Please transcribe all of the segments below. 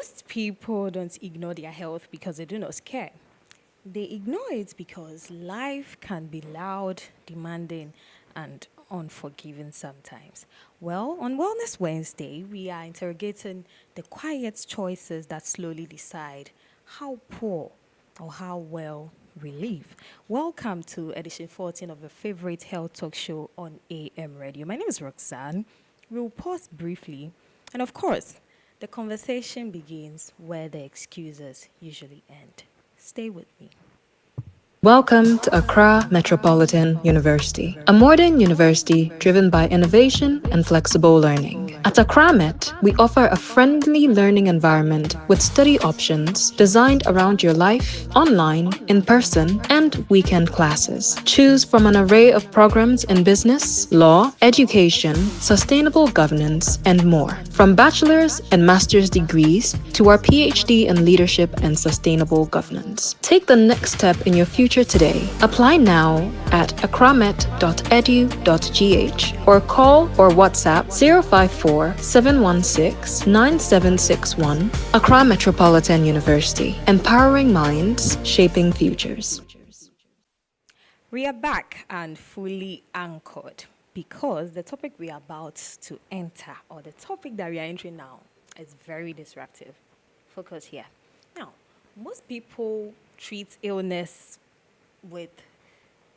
Most people don't ignore their health because they do not care. They ignore it because life can be loud, demanding, and unforgiving sometimes. Well, on Wellness Wednesday, we are interrogating the quiet choices that slowly decide how poor or how well we live. Welcome to edition 14 of your favorite health talk show on AM radio. My name is Roxanne. We'll pause briefly, and of course, the conversation begins where the excuses usually end. Stay with me. Welcome to Accra Metropolitan University, a modern university driven by innovation and flexible learning. At Accra Met, we offer a friendly learning environment with study options designed around your life, online, in person, and weekend classes. Choose from an array of programs in business, law, education, sustainable governance, and more. From bachelor's and master's degrees to our PhD in leadership and sustainable governance. Take the next step in your future today. Apply now at akramet.edu.gh or call or WhatsApp 054 716 9761. Accra Metropolitan University, empowering minds, shaping futures. We are back and fully anchored because the topic we are about to enter, or the topic that we are entering now, is very disruptive. Focus here. Now, most people treat illness with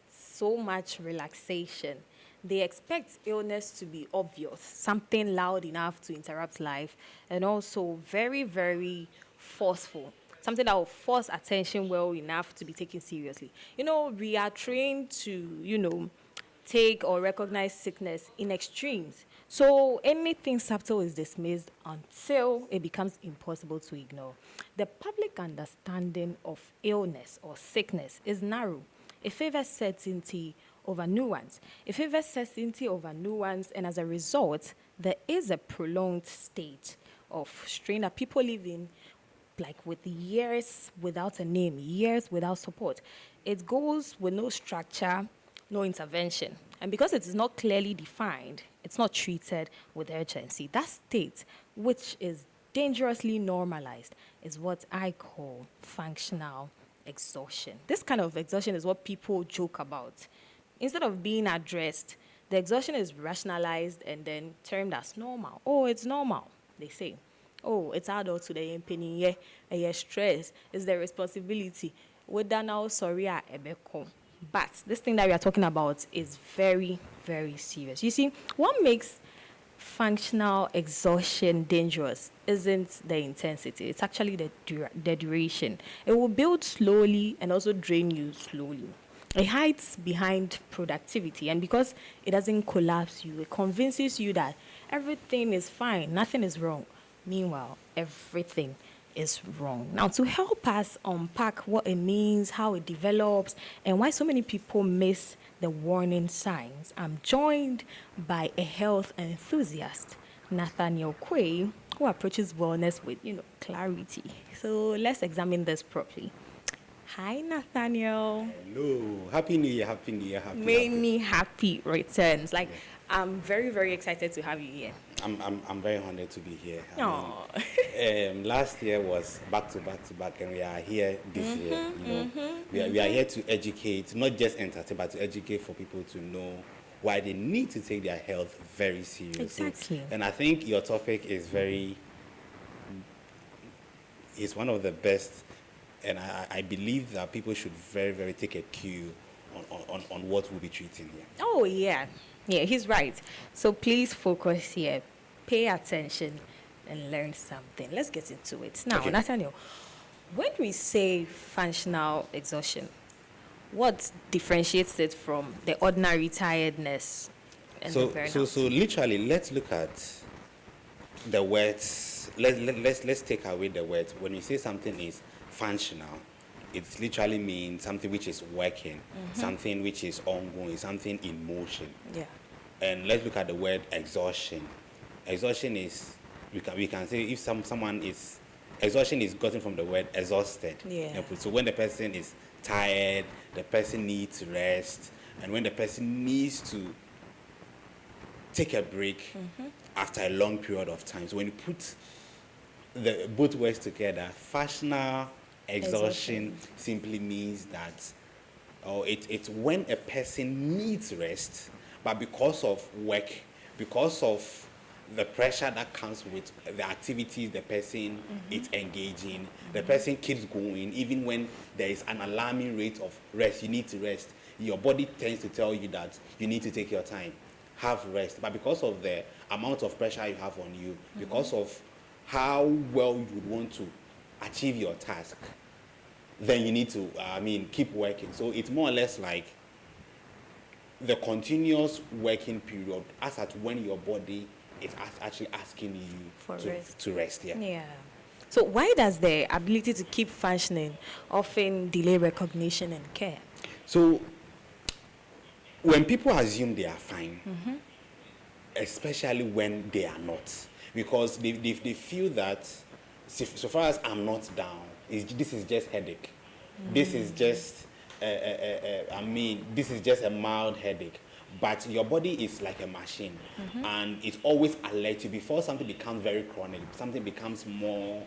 so much relaxation. They expect illness to be obvious, something loud enough to interrupt life, and also very, very forceful. Something that will force attention well enough to be taken seriously. We are trained to, take or recognize sickness in extremes. So anything subtle is dismissed until it becomes impossible to ignore. The public understanding of illness or sickness is narrow. It favors certainty over nuance. It favors certainty over nuance, and as a result, there is a prolonged state of strain that people live in, like with years without a name, years without support. It goes with no structure, no intervention. And because it is not clearly defined, it's not treated with urgency. That state, which is dangerously normalized, is what I call functional exhaustion. This kind of exhaustion is what people joke about. Instead of being addressed, the exhaustion is rationalized and then termed as normal. Oh, it's normal, they say. Oh, it's adult today in penny, yeah, and yeah, stress is the responsibility. Whether now sorry but this thing that we are talking about is very, very serious. You see, what makes functional exhaustion dangerous isn't the intensity, it's actually the duration. It will build slowly and also drain you slowly. It hides behind productivity, and because it doesn't collapse you, it convinces you that everything is fine, nothing is wrong. Meanwhile, everything is wrong. Now, to help us unpack what it means, how it develops, and why so many people miss the warning signs, I'm joined by a health enthusiast, Nathaniel Quay, who approaches wellness with, clarity. So let's examine this properly. Hi, Nathaniel. Hello. Happy New Year. Happy New Year. Many happy returns. Yeah. I'm very, very excited to have you here. I'm very honored to be here. Last year was back to back, and we are here this year. We are here to educate, not just entertain, but to educate for people to know why they need to take their health very seriously. Exactly. And I think your topic is one of the best, and I believe that people should very, very take a cue on what we'll be treating here. Oh, yeah. Yeah, he's right. So please focus here. Pay attention and learn something. Let's get into it. Now, Okay. Nathaniel, when we say functional exhaustion, what differentiates it from the ordinary tiredness and the burnout? So literally, let's look at the words. Let's take away the words. When you say something is functional, it literally means something which is working, something which is ongoing, something in motion. Yeah. And let's look at the word exhaustion. Exhaustion is, we can say if someone is, exhaustion is gotten from the word exhausted. Yeah. So when the person is tired, the person needs rest, and when the person needs to take a break after a long period of time. So when you put the both words together. Functional exhaustion Exhaustion. simply means that, or it's when a person needs rest, but because of work, because of the pressure that comes with the activities the person is engaging, the person keeps going, even when there is an alarming rate of rest, you need to rest. Your body tends to tell you that you need to take your time, have rest. But because of the amount of pressure you have on you, because of how well you would want to achieve your task, then you need to, keep working. So it's more or less like the continuous working period, as at when your body is actually asking you For to rest. to rest. Yeah. Yeah. So why does the ability to keep functioning often delay recognition and care? So when people assume they are fine, especially when they are not, because they feel that so far as I'm not down, this is just headache. This is just, this is just a mild headache. But your body is like a machine, and it's always alert you before something becomes very chronic, something becomes more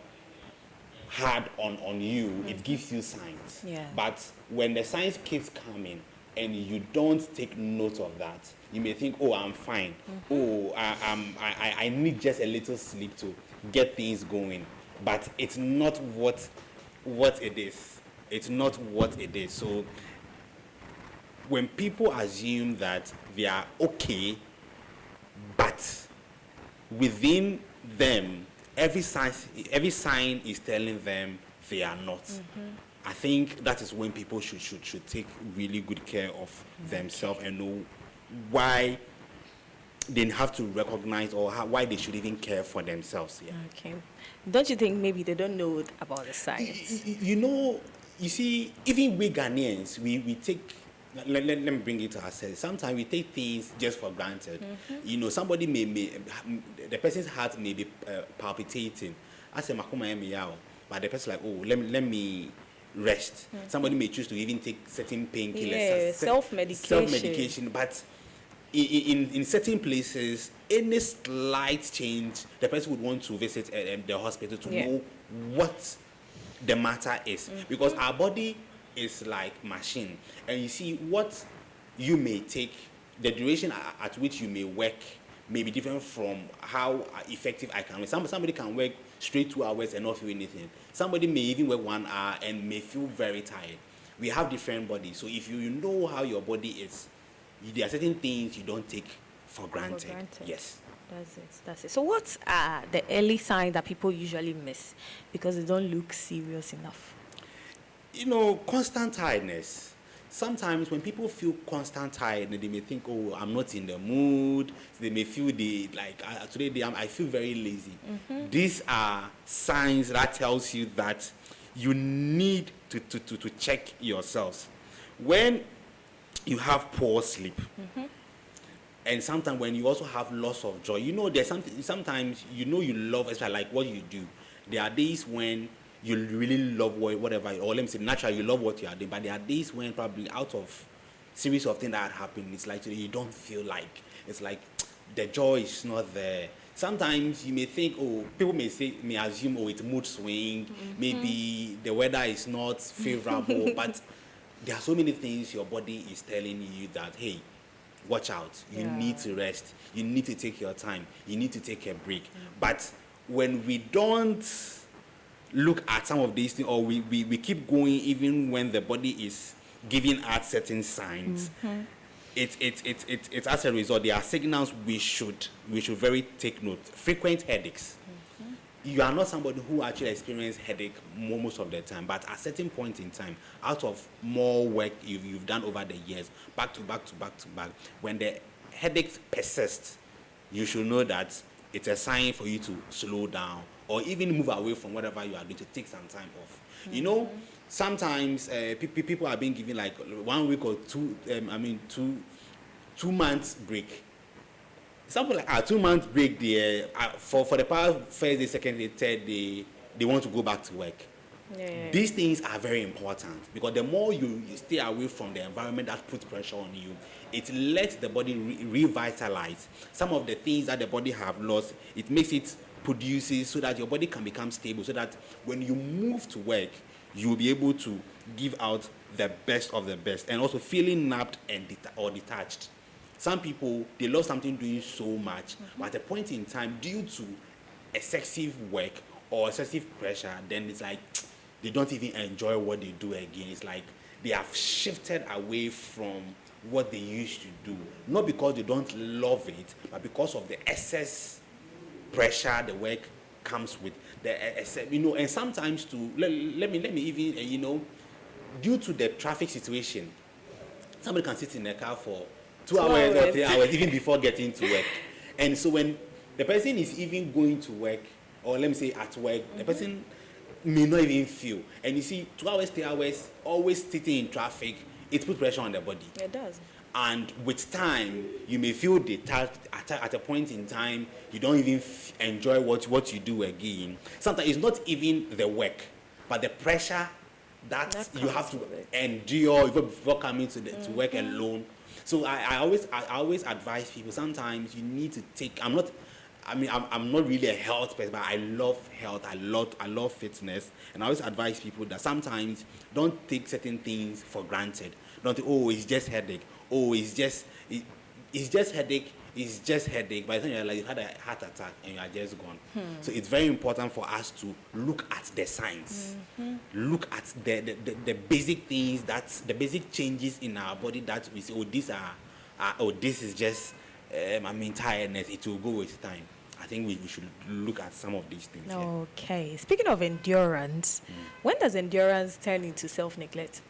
hard on you, it gives you signs. Yeah. But when the signs keeps coming and you don't take note of that, you may think, oh, I'm fine. Oh, I need just a little sleep to get things going. But it's not what it is. It's not what it is. So when people assume that they are okay, but within them, every sign is telling them they are not. I think that is when people should take really good care of themselves and know why they have to recognize, or why they should even care for themselves. Yeah. Okay. Don't you think maybe they don't know about the science? You see, even we Ghanaians, we take, let me bring it to ourselves. Sometimes we take things just for granted. Somebody may the person's heart may be palpitating. I say, but the person like, oh, let me rest. Somebody may choose to even take certain painkillers. Yeah, self-medication. Self-medication, but in certain places, any slight change, the person would want to visit the hospital to know what the matter is, because our body is like machine, and you see what you may take, the duration at which you may work may be different from how effective I can work. Somebody can work straight 2 hours and not feel anything. Somebody may even work 1 hour and may feel very tired. We have different bodies, so if you know how your body is, there are certain things you don't take for granted. Yes. That's it. So what are the early signs that people usually miss because they don't look serious enough? Constant tiredness. Sometimes when people feel constant tired, they may think, oh, I'm not in the mood. They may feel today I feel very lazy. These are signs that tells you that you need to check yourselves. When you have poor sleep, and sometimes when you also have loss of joy, there's something, sometimes you love, especially like what you do. There are days when you really love whatever, or let me say naturally you love what you are doing, but there are days when probably out of series of things that happen, it's like you don't feel like, it's like the joy is not there. Sometimes you may think, oh, people may assume, oh, it's mood swing, maybe the weather is not favorable, but there are so many things your body is telling you that, hey, watch out, you need to rest, you need to take your time, you need to take a break. But when we don't look at some of these things, or we keep going even when the body is giving us certain signs, it's as a result, there are signals we should very take note. Frequent headaches. You are not somebody who actually experiences headache most of the time, but at a certain point in time, out of more work you've done over the years, back to back, when the headaches persist, you should know that it's a sign for you to slow down or even move away from whatever you are doing, to take some time off. Sometimes people are being given like 1 week or 2 months break. Something like a 2 month break, for the past first day, second day, third day, they want to go back to work. These things are very important, because the more you stay away from the environment that puts pressure on you, it lets the body revitalize some of the things that the body have lost. It makes it produces so that your body can become stable, so that when you move to work, you will be able to give out the best of the best, and also feeling napped and or detached. Some people, they love something doing so much, but at a point in time, due to excessive work or excessive pressure, then it's like they don't even enjoy what they do again. It's like they have shifted away from what they used to do, not because they don't love it, but because of the excess pressure the work comes with. And sometimes too, let me even, due to the traffic situation, somebody can sit in a car for 2 hours or 3 hours even before getting to work. And so when the person is even going to work, or let me say at work, the person may not even feel. And you see, 2 hours, 3 hours, always sitting in traffic, it puts pressure on the body. It does. And with time, you may feel detached. At a point in time, you don't even enjoy what you do again. Sometimes it's not even the work, but the pressure that you have to endure before coming to work alone. So I always advise people, sometimes you need to take, I'm not really a health person, but I love health, I love fitness, and I always advise people that sometimes don't take certain things for granted. Don't think, oh, it's just headache, oh, it's just headache, it's just headache. By the time you're like, you had a heart attack and you are just gone. So it's very important for us to look at the signs, look at the basic things, the basic changes in our body that we say, oh, this is just tiredness. It will go with time. I think we should look at some of these things. Okay. Speaking of endurance, when does endurance turn into self-neglect?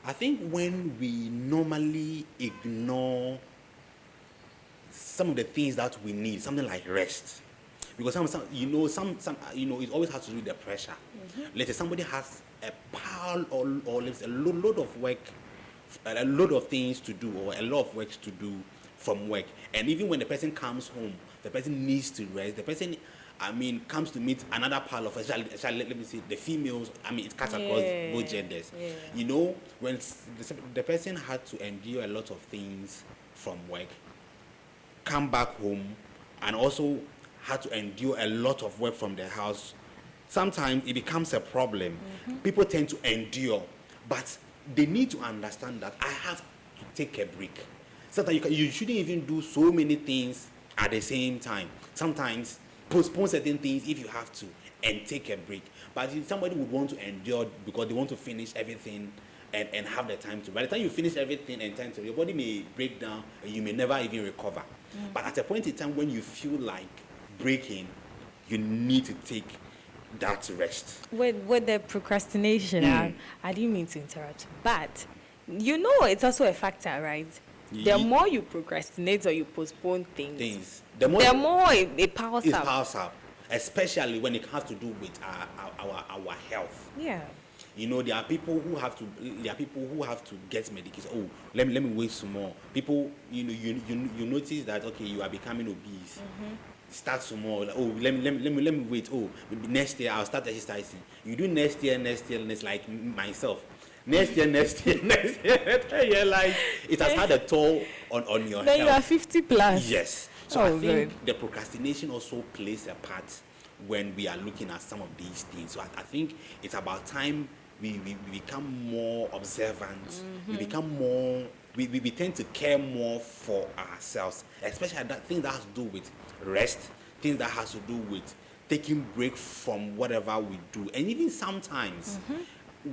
I think when we normally ignore some of the things that we need, something like rest, because it always has to do with the pressure. Let's say somebody has a pile or let's say a load of work, a load of things to do, or a lot of work to do from work, and even when the person comes home, the person needs to rest. The person, comes to meet another pile of, let me say, the females. It cuts across both genders. Yeah. When the person had to endure a lot of things from work, come back home, and also had to endure a lot of work from the house, sometimes it becomes a problem. People tend to endure, but they need to understand that I have to take a break. Sometimes you shouldn't even do so many things at the same time. Sometimes postpone certain things if you have to and take a break. But if somebody would want to endure because they want to finish everything and have the time to. By the time you finish everything and time to, your body may break down and you may never even recover. But at a point in time when you feel like breaking, you need to take that rest. With the procrastination, I didn't mean to interrupt, but it's also a factor, right? The more you procrastinate or you postpone things the more it piles up. Especially when it has to do with our health. Yeah. There are people who have to get medication. Oh, let me wait some more. People, you notice that, okay, you are becoming obese. Start small. Oh, let me wait. Oh, maybe next year I'll start exercising. You do next year, and it's like myself. Next year, you're like, it has had a toll on your health. Then you are 50 plus. Yes. So I think the procrastination also plays a part when we are looking at some of these things. So I think it's about time we become more observant. We become more, we tend to care more for ourselves, especially things that has to do with rest, things that has to do with taking break from whatever we do. And even sometimes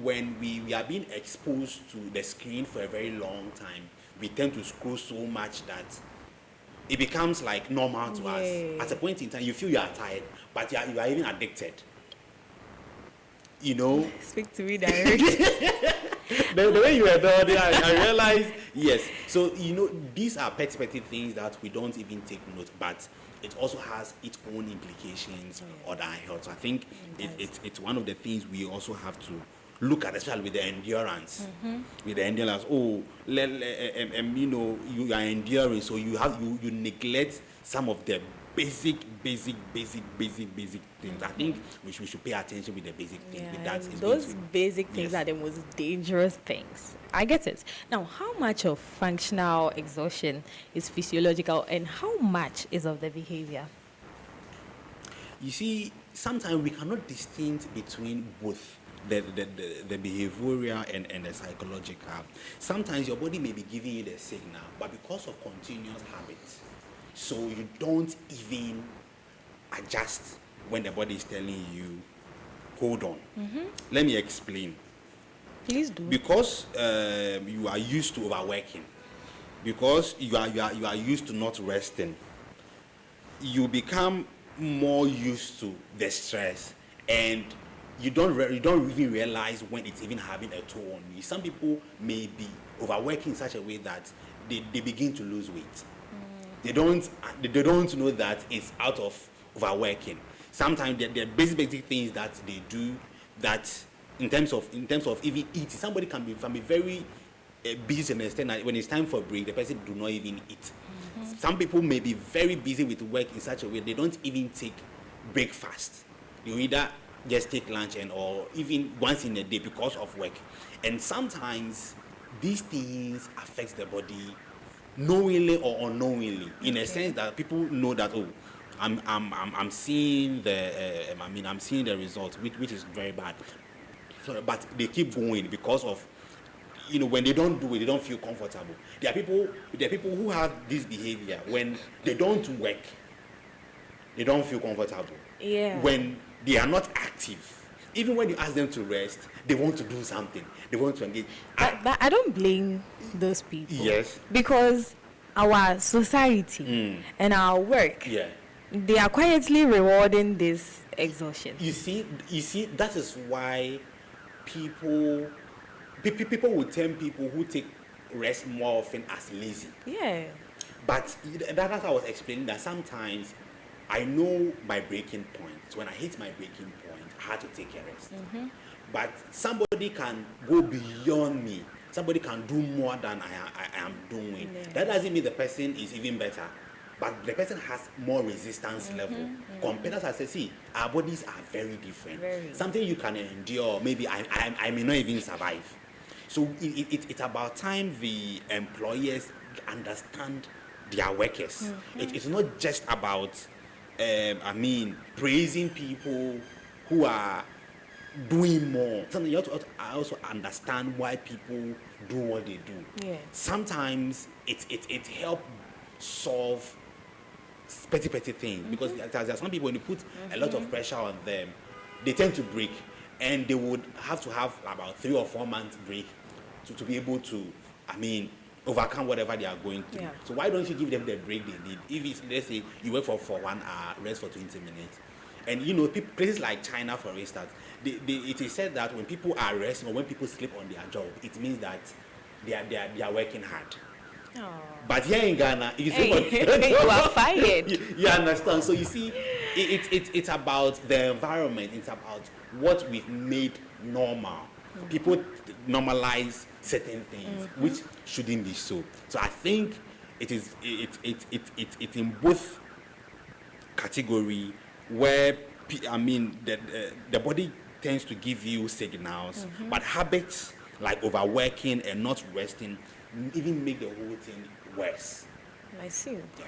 when we are being exposed to the screen for a very long time, we tend to scroll so much that it becomes like normal to us. At a point in time, you feel you are tired, but you are even addicted. Speak to me directly. the way you were there, I realized, yes. So, these are petty things that we don't even take note, but it also has its own implications on our health. So I think it's one of the things we also have to look at, especially with the endurance. With the endurance, you are enduring, so you neglect some of the basic things. I think we should pay attention with the basic things. With those basic things are the most dangerous things. I get it. Now, how much of functional exhaustion is physiological and how much is of the behavior? You see, sometimes we cannot distinguish between both the behavioral and the psychological. Sometimes your body may be giving you the signal, but because of continuous habits, so you don't even adjust when the body is telling you, hold on. Let me explain. Please do. Because you are used to overworking, because you are used to not resting, you become more used to the stress, and you don't even realize when it's even having a toll on you. Some people may be overworking in such a way that they begin to lose weight. They don't know that it's out of overworking. Sometimes there are basic things that they do that in terms of even eating. Somebody can be very busy to an extent that when it's time for break, the person do not even eat. Some people may be very busy with work in such a way they don't even take breakfast. They either just take lunch or even once in a day because of work. And sometimes these things affect the body knowingly or unknowingly, in a sense that people know that, oh, I'm seeing I'm seeing the results, which is very bad. So, but they keep going because of, when they don't do it, they don't feel comfortable. There are people who have this behavior. When they don't work, they don't feel comfortable. Yeah. When they are not active, even when you ask them to rest, they want to do something. They want to engage. But I don't blame those people. Yes. Because our society and our work, they are quietly rewarding this exhaustion. You see, that is why people will term people who take rest more often as lazy. Yeah. But that's how I was explaining that sometimes I know my breaking point. When I hit my breaking point, I had to take a rest. But somebody can go beyond me. Somebody can do more than I am doing. Yeah. That doesn't mean the person is even better. But the person has more resistance level. Compared to, as I say, our bodies are very different. Something you can endure, maybe I may not even survive. So it's about time the employers understand their workers. It's not just about, praising people who are doing more. Something you have to also understand why people do what they do. Yeah. Sometimes it helps solve petty things, because there are some people, when you put a lot of pressure on them, they tend to break, and they would have to have about 3 or 4 months break to be able to overcome whatever they are going through. Yeah. So why don't you give them the break they need? If it's, let's say, you work for 1 hour, rest for 20 minutes. And places like China, for instance, it is said that when people are resting or when people sleep on their job, it means that they are working hard. Aww. But here in Ghana, you are fired. You understand? So you see, it's about the environment. It's about what we've made normal. People normalize certain things which shouldn't be so. So I think it's in both category where the body tends to give you signals, but habits like overworking and not resting even make the whole thing worse. I see. Yeah.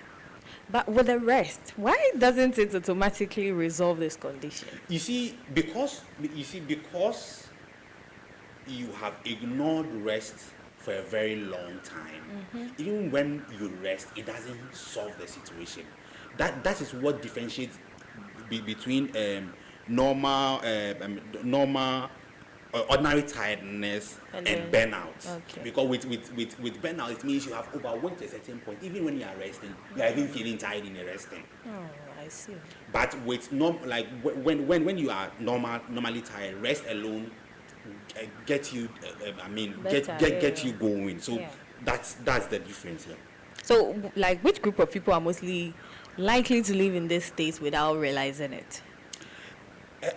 But with the rest, why doesn't it automatically resolve this condition? You see, because you have ignored rest for a very long time. Even when you rest, it doesn't solve the situation. That is what differentiates between normal ordinary tiredness and burnout. Okay. Because with burnout, it means you have overworked at a certain point. Even when you are resting, you are even feeling tired in the resting. Oh, I see. But with when you are normally tired, rest alone get you get you going. So that's the difference here. So, which group of people are mostly likely to live in this state without realizing it?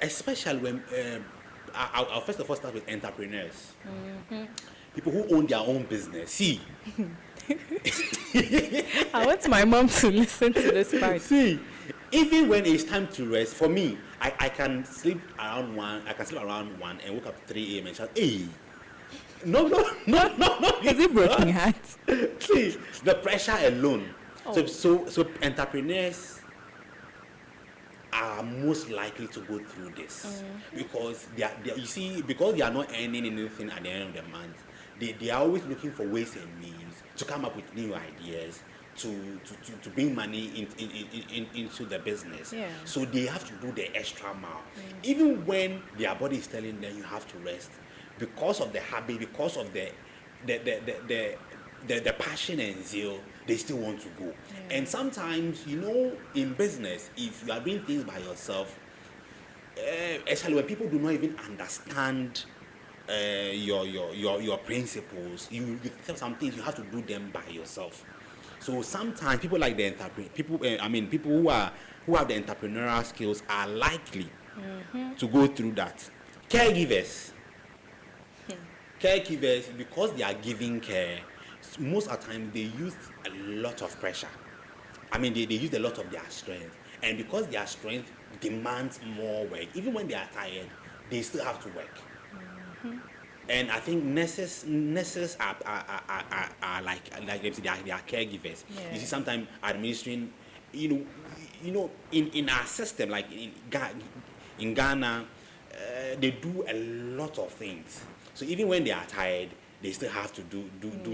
Especially when I'll first of all start with entrepreneurs. People who own their own business. See, I want my mom to listen to this part. See, even when it's time to rest, for me, I can sleep around 1. I can sleep around 1 and wake up 3 a.m. and shout, "Hey!" No. Is it broken heart? See, the pressure alone. Oh. So entrepreneurs are most likely to go through this because you see, because they are not earning anything at the end of the month, they are always looking for ways and means to come up with new ideas to bring money into the business. Yeah. So they have to do the extra mile, even when their body is telling them you have to rest, because of the habit, because of the passion and zeal, they still want to go. Yeah. And sometimes, in business, if you are doing things by yourself, especially when people do not even understand your principles, you some things you have to do them by yourself. So sometimes people like the people who have the entrepreneurial skills are likely to go through that. Caregivers, because they are giving care, most of the time they use a lot of pressure. They use a lot of their strength, and because their strength demands more work, even when they are tired, they still have to work. And I think nurses are like they are caregivers. Yeah. You see, sometimes administering, in our system, like in Ghana, they do a lot of things. So even when they are tired, they still have to do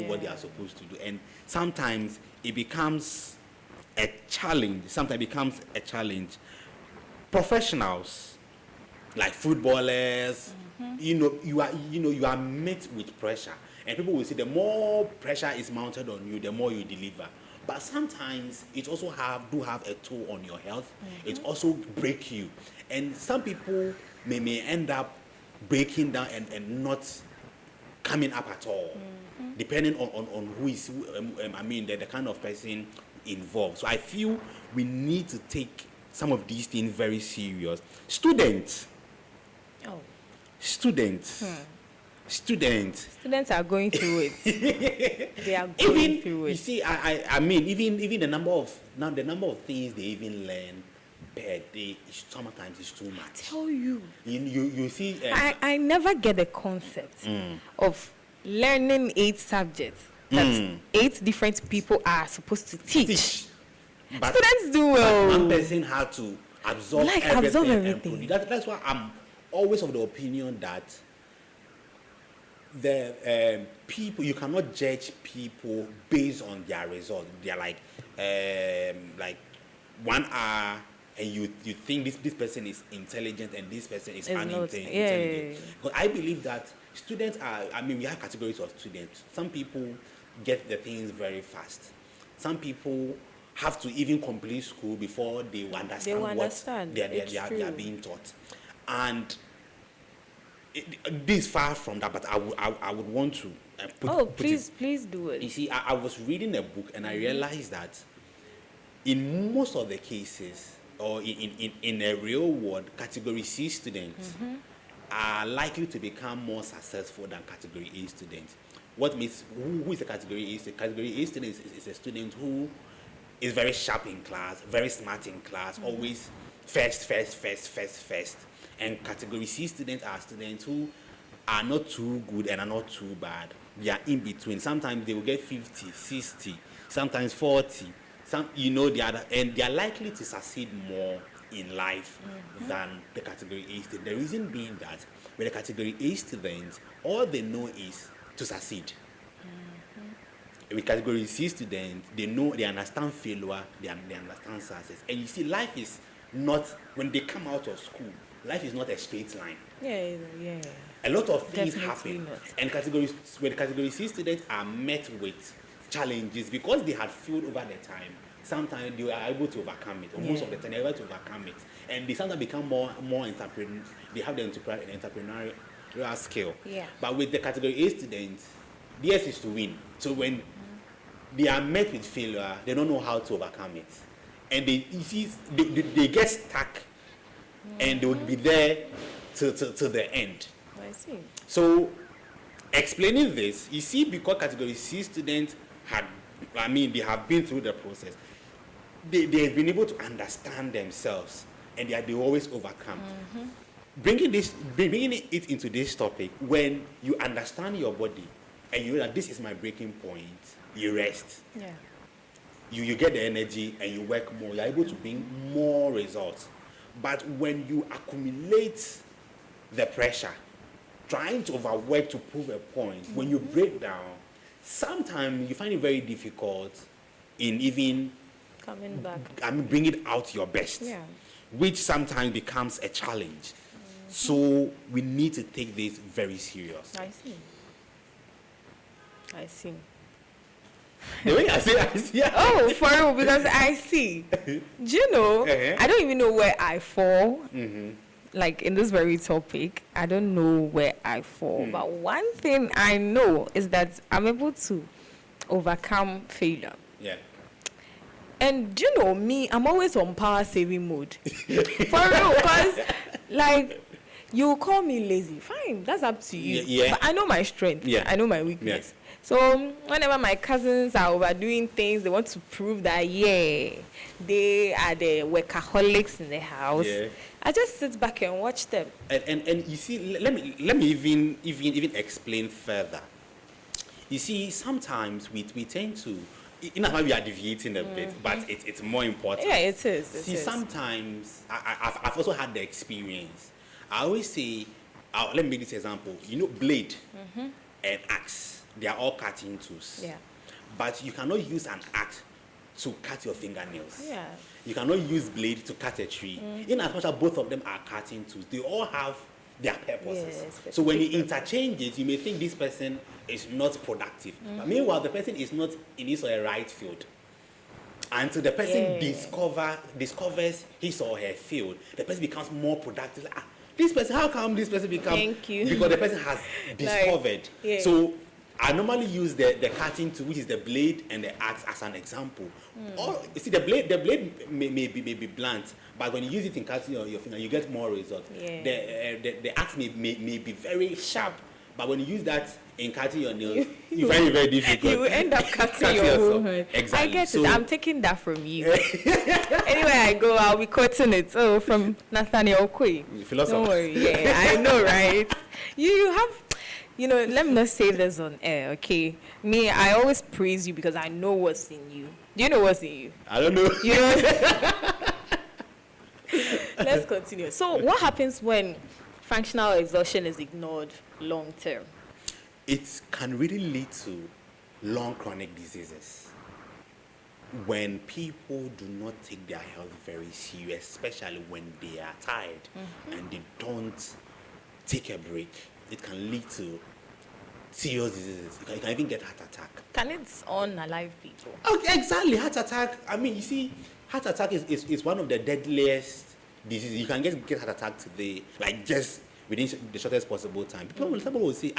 what they are supposed to do. And sometimes it becomes a challenge. Professionals like footballers, you are met with pressure, and people will say the more pressure is mounted on you, the more you deliver. But sometimes it also have a toll on your health. It also break you, and some people may end up breaking down and not coming up at all, depending on who is the kind of person involved. So I feel we need to take some of these things very serious. Students are going through it. They are going through it. You see, even the number of things they even learn per day sometimes is too much. I tell you. You see. I never get the concept of learning 8 subjects that 8 different people are supposed to teach. But students do well. One person had to absorb everything. That's why I'm always of the opinion that the people, you cannot judge people based on their results. They're like 1 hour, and you think this person is intelligent and this person is unintelligent. Yeah. Because I believe that students are. We have categories of students. Some people get the things very fast. Some people have to even complete school before they understand what they are being taught. And this is far from that, but I would want to please do it. You see, I was reading a book and I realized that in most of the cases, or in a real world, category C students are likely to become more successful than category A students. What means, who is a category A student? Category A student is a student who is very sharp in class, very smart in class, always first. And category C students are students who are not too good and are not too bad. They are in between. Sometimes they will get 50, 60, sometimes 40. And they are likely to succeed more in life than the category A student. The reason being that with the category A students, all they know is to succeed. With category C students, they understand failure, they understand success. And you see, life is not, when they come out of school, life is not a straight line. Yeah. A lot of things Definitely happen. not. And when category C students are met with challenges, because they had failed over the time, sometimes they are able to overcome it, or most of the time they are able to overcome it. And they sometimes become more entrepreneurs. They have the entrepreneurial skill. Yeah. But with the category A students, theirs is to win. So when they are met with failure, they don't know how to overcome it. And they get stuck, and they will be there to the end. I see. So, explaining this, you see, because category C students they have been through the process, they have been able to understand themselves, and they always overcome. Bringing it into this topic, when you understand your body and you know that this is my breaking point, you rest. Yeah. You get the energy and you work more. You're able to bring more results. But when you accumulate the pressure, trying to overwork to prove a point, when you break down, sometimes you find it very difficult in even Coming back. bringing out your best, which sometimes becomes a challenge. So we need to take this very serious. I see. The way I see. Oh, for real, because I see. Do you know, I don't even know where I fall. Like in this very topic, I don't know where I fall. But one thing I know is that I'm able to overcome failure. Yeah. And do you know me, I'm always on power saving mode. For real, because like you call me lazy. Fine, that's up to you. Yeah. But I know my strength. Yeah. I know my weakness. Yeah. So whenever my cousins are overdoing things, they want to prove that they are the workaholics in the house. Yeah. I just sit back and watch them. And you see, let me even explain further. You see, sometimes we tend to, in how we are deviating a bit, but it's more important. Yeah, it is. Sometimes I've also had the experience. I always say, let me make this example. You know, blade and axe. They are all cutting tools. Yeah. But you cannot use an axe to cut your fingernails. Yeah. You cannot use blade to cut a tree. In as much as both of them are cutting tools, they all have their purposes. Yes, so when you interchange it, you may think this person is not productive. But meanwhile, the person is not in his or her right field. Until the person discovers his or her field, the person becomes more productive. Like, this person, how come this person becomes? Thank you. Because the person has discovered. So I normally use the cutting tool, which is the blade and the axe, as an example. Or you see, the blade may be blunt, but when you use it in cutting your finger, you get more results. Yeah. The axe may be very sharp, but when you use that in cutting your nails, it's very, very difficult. You end up cutting your whole hand. Exactly. I get it. I'm taking that from you. Anywhere I go, I'll be quoting it. Oh, from Nathaniel Quay. Philosopher. Don't worry. Yeah, I know, right? You have. You know, let me not say this on air, okay? Me, I always praise you because I know what's in you. Do you know what's in you? I don't know. You know? Let's continue. So, what happens when functional exhaustion is ignored long term? It can really lead to long chronic diseases. When people do not take their health very serious, especially when they are tired and they don't take a break, it can lead to serious diseases. You can even get heart attack. Can it unalive people? Okay, exactly. Heart attack. I mean, you see, heart attack is one of the deadliest diseases. You can get heart attack today, like just within the shortest possible time. People will say,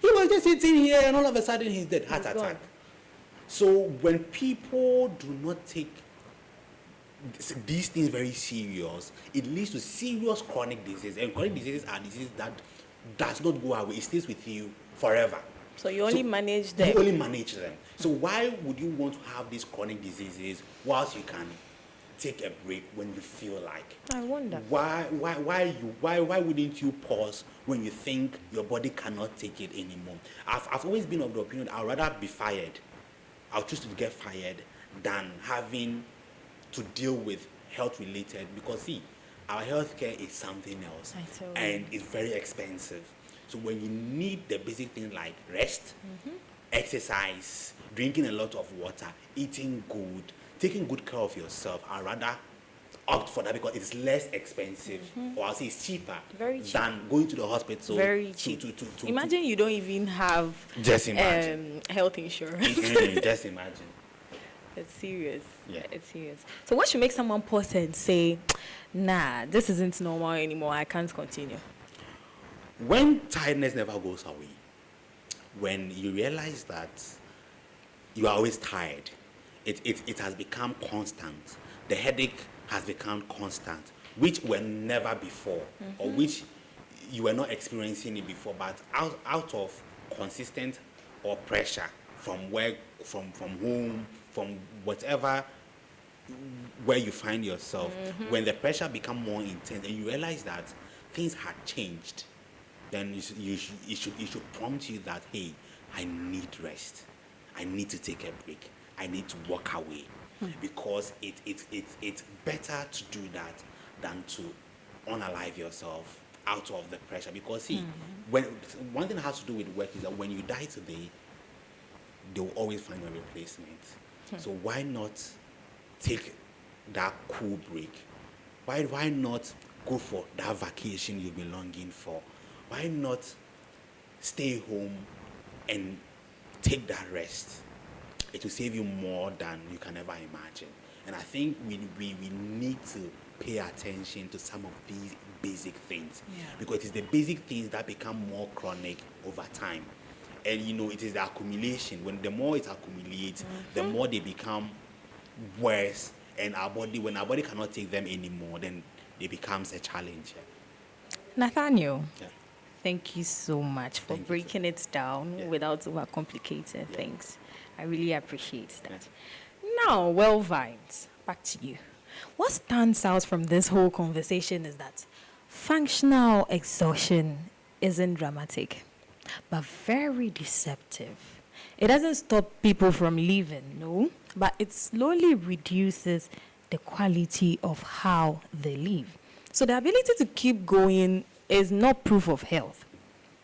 he was just sitting here and all of a sudden he's dead. Heart attack. Gone. So when people do not take these things very serious, it leads to serious chronic diseases. And chronic diseases are diseases that does not go away. It stays with you forever. So you only manage them. You only manage them. So why would you want to have these chronic diseases whilst you can take a break when you feel like? I wonder. Why wouldn't you pause when you think your body cannot take it anymore? I've always been of the opinion I'd rather be fired. I'll choose to get fired than having to deal with health related, because see, our healthcare is something else, and it's very expensive. So when you need the basic things like rest, exercise, drinking a lot of water, eating good, taking good care of yourself, I'd rather opt for that because it's less expensive, or I'll say it's cheaper than going to the hospital. Very cheap. Imagine you don't even have health insurance. Just imagine. It's serious. Yeah. It's serious. So what should make someone pause and say, nah, this isn't normal anymore, I can't continue? When tiredness never goes away, when you realize that you are always tired, it has become constant. The headache has become constant, which were never before, or which you were not experiencing it before, but out of consistent or pressure from work, from home, from whatever where you find yourself, when the pressure become more intense and you realize that things had changed, then it should prompt you that, hey, I need rest. I need to take a break. I need to walk away. Because it's better to do that than to unalive yourself out of the pressure. Because see, when one thing that has to do with work is that when you die today, they will always find a replacement. So why not take that cool break? Why not go for that vacation you've been longing for? Why not stay home and take that rest? It will save you more than you can ever imagine. And I think we need to pay attention to some of these basic things, because it is the basic things that become more chronic over time. And it is the accumulation. When the more it accumulates, the more they become worse. And when our body cannot take them anymore, then it becomes a challenge. Nathaniel, thank you so much for breaking it down Yeah. without overcomplicating things. I really appreciate that. Now, well, Vines, back to you. What stands out from this whole conversation is that functional exhaustion isn't dramatic, but very deceptive. It doesn't stop people from living, no, but it slowly reduces the quality of how they live. So the ability to keep going is not proof of health.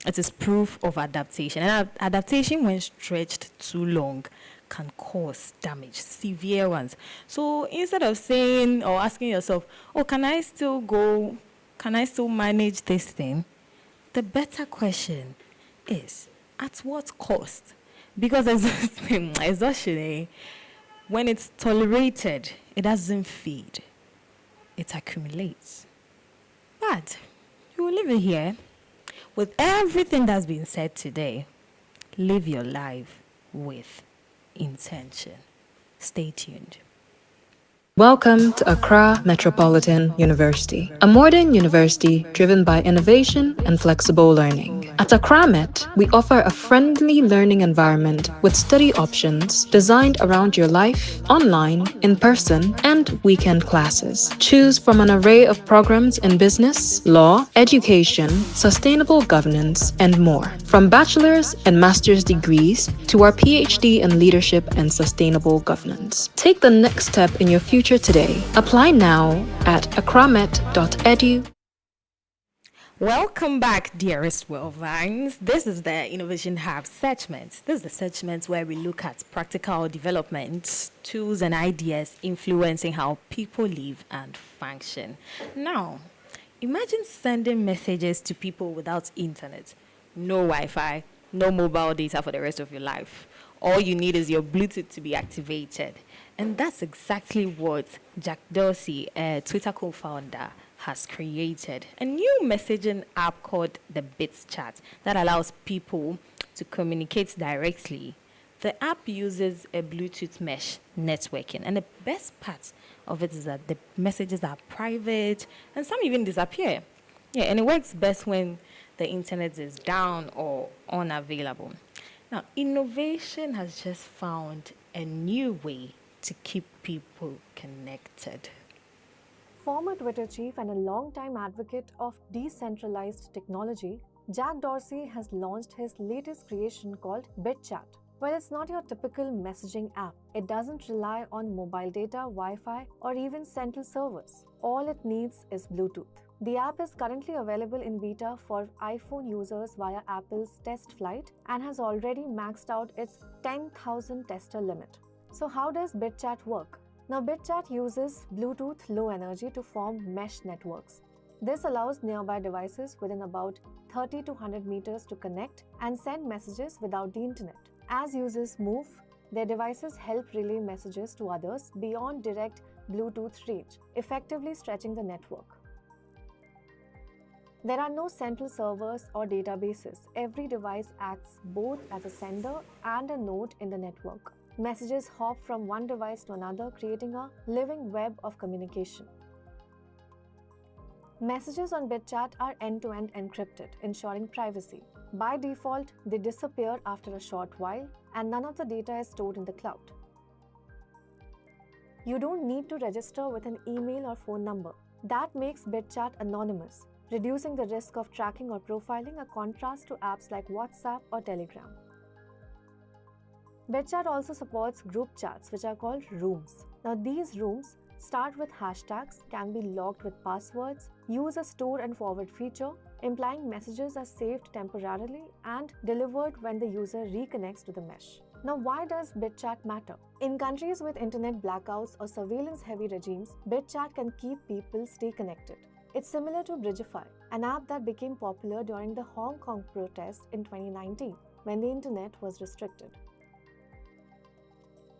It is proof of adaptation. And adaptation, when stretched too long, can cause damage, severe ones. So instead of saying or asking yourself, oh, can I still go? Can I still manage this thing? The better question is, at what cost? Because exhaustion, when it's tolerated, it doesn't fade. It accumulates. But you will leave it here. With everything that's been said today, live your life with intention. Stay tuned. Welcome to Accra Metropolitan University, a modern university driven by innovation and flexible learning. At Accra Met, we offer a friendly learning environment with study options designed around your life, online, in person, and weekend classes. Choose from an array of programs in business, law, education, sustainable governance, and more. From bachelor's and master's degrees to our PhD in leadership and sustainable governance. Take the next step in your future today. Apply now at akramet.edu. Welcome back, dearest Wellvines. This is the Innovation Hub segment. This is the segment where we look at practical developments, tools, and ideas influencing how people live and function. Now, imagine sending messages to people without internet, no Wi-Fi, no mobile data for the rest of your life. All you need is your Bluetooth to be activated. And that's exactly what Jack Dorsey, a Twitter co-founder, has created. A new messaging app called the Bits Chat that allows people to communicate directly. The app uses a Bluetooth mesh networking. And the best part of it is that the messages are private and some even disappear. Yeah, and it works best when the internet is down or unavailable. Now, innovation has just found a new way to keep people connected. Former Twitter chief and a long-time advocate of decentralized technology, Jack Dorsey has launched his latest creation called BitChat. Well, it's not your typical messaging app. It doesn't rely on mobile data, Wi-Fi, or even central servers. All it needs is Bluetooth. The app is currently available in beta for iPhone users via Apple's test flight and has already maxed out its 10,000 tester limit. So how does BitChat work? Now, BitChat uses Bluetooth Low Energy to form mesh networks. This allows nearby devices within about 30 to 100 meters to connect and send messages without the internet. As users move, their devices help relay messages to others beyond direct Bluetooth reach, effectively stretching the network. There are no central servers or databases. Every device acts both as a sender and a node in the network. Messages hop from one device to another, creating a living web of communication. Messages on BitChat are end-to-end encrypted, ensuring privacy. By default, they disappear after a short while, and none of the data is stored in the cloud. You don't need to register with an email or phone number. That makes BitChat anonymous, reducing the risk of tracking or profiling, a contrast to apps like WhatsApp or Telegram. BitChat also supports group chats, which are called rooms. Now, these rooms start with hashtags, can be logged with passwords, use a store and forward feature, implying messages are saved temporarily and delivered when the user reconnects to the mesh. Now, why does BitChat matter? In countries with internet blackouts or surveillance-heavy regimes, BitChat can keep people stay connected. It's similar to Bridgify, an app that became popular during the Hong Kong protests in 2019, when the internet was restricted.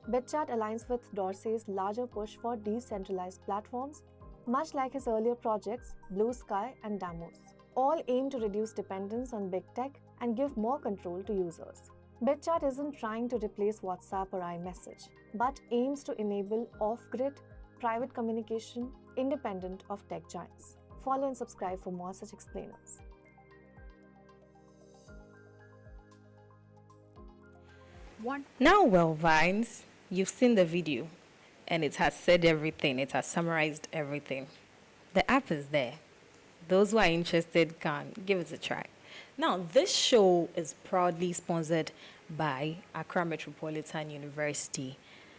BitChat aligns with Dorsey's larger push for decentralized platforms, much like his earlier projects, Blue Sky and Damos. All aim to reduce dependence on big tech and give more control to users. BitChat isn't trying to replace WhatsApp or iMessage, but aims to enable off-grid, private communication independent of tech giants. Follow and subscribe for more such explainers. Now, well, Vines, you've seen the video, and it has said everything. It has summarized everything. The app is there. Those who are interested can give it a try. Now, this show is proudly sponsored by Accra Metropolitan University,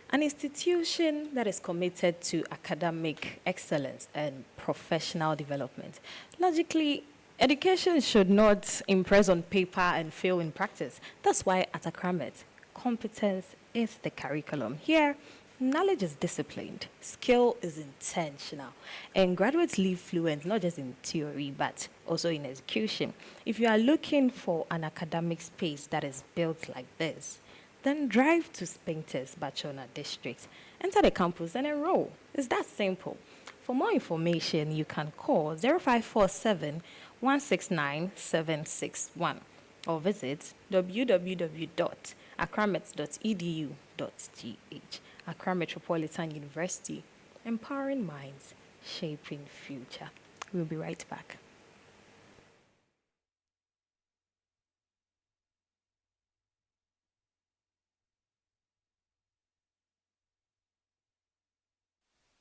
an institution that is committed to academic excellence and professional development. Logically, education should not impress on paper and fail in practice. That's why at Accra Met, competence is the curriculum. Here, knowledge is disciplined, skill is intentional, and graduates leave fluent not just in theory but also in execution. If you are looking for an academic space that is built like this, then drive to Spintex, Bachona District, enter the campus and enroll. It's that simple. For more information, you can call 0547 169 761 or visit www.accramet.edu.gh. Accra Metropolitan University, empowering minds, shaping future. We'll be right back.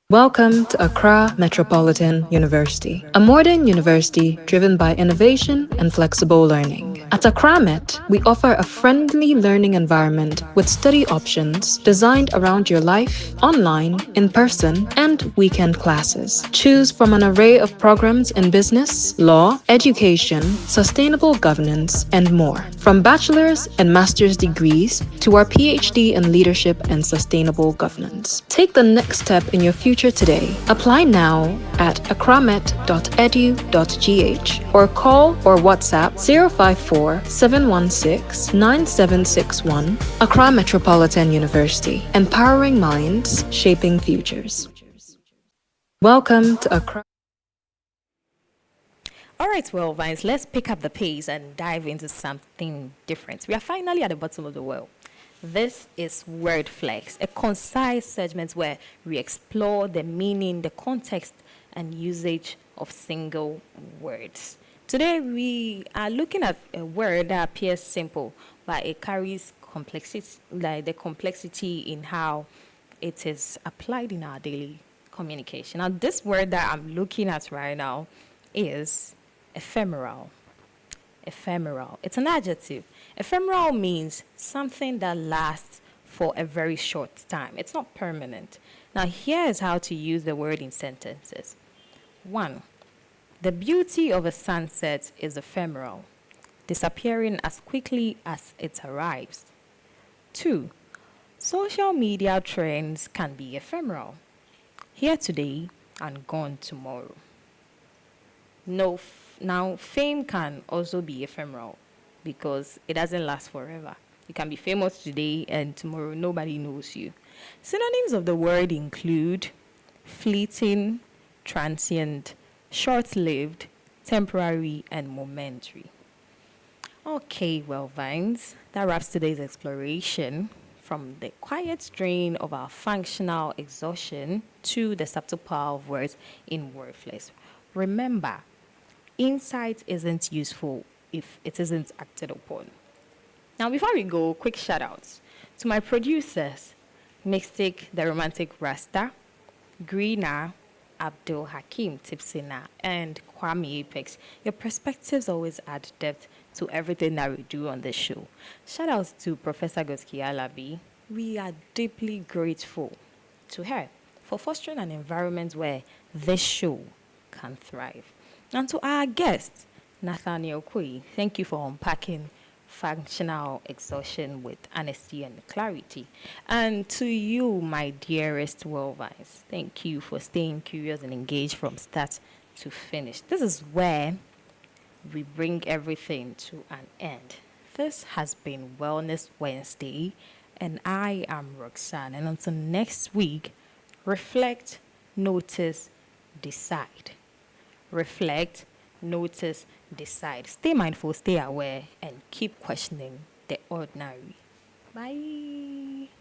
Welcome to Accra Metropolitan University, a modern university driven by innovation and flexible learning. At Accra Met, we offer a friendly learning environment with study options designed around your life, online, in person, and weekend classes. Choose from an array of programs in business, law, education, sustainable governance, and more. From bachelor's and master's degrees to our PhD in leadership and sustainable governance. Take the next step in your future today. Apply now at accramet.edu.gh or call or WhatsApp 054 716 9761. Accra Metropolitan University, empowering minds, shaping futures. Welcome to Accra. All right, well, Vines, let's pick up the pace and dive into something different. We are finally at the bottom of the well. This is Word Flex, a concise segment where we explore the meaning, the context, and usage of single words. Today, we are looking at a word that appears simple, but it carries complexity, like the complexity in how it is applied in our daily communication. Now, this word that I'm looking at right now is ephemeral. Ephemeral. It's an adjective. Ephemeral means something that lasts for a very short time. It's not permanent. Now, here is how to use the word in sentences. 1. The beauty of a sunset is ephemeral, disappearing as quickly as it arrives. 2. Social media trends can be ephemeral, here today and gone tomorrow. Now, fame can also be ephemeral because it doesn't last forever. You can be famous today and tomorrow nobody knows you. Synonyms of the word include fleeting, transient, short-lived, temporary, and momentary. Okay, well, Vines, that wraps today's exploration from the quiet strain of our functional exhaustion to the subtle power of words in Wordflex. Remember, insight isn't useful if it isn't acted upon. Now, before we go, quick shout-outs to my producers, Mystic the Romantic Rasta, Greener, Abdul Hakim Tipsina, and Kwame Apex. Your perspectives always add depth to everything that we do on this show. Shout-outs to Professor Goski Alabi. We are deeply grateful to her for fostering an environment where this show can thrive. And to our guest, Nathaniel Quay, thank you for unpacking functional exhaustion with honesty and clarity. And to you, my dearest Worldvines, thank you for staying curious and engaged from start to finish. This is where we bring everything to an end. This has been Wellness Wednesday, and I am Roxanne. And until next week, reflect, notice, decide. Reflect, notice, decide. Stay mindful, stay aware, and keep questioning the ordinary. Bye.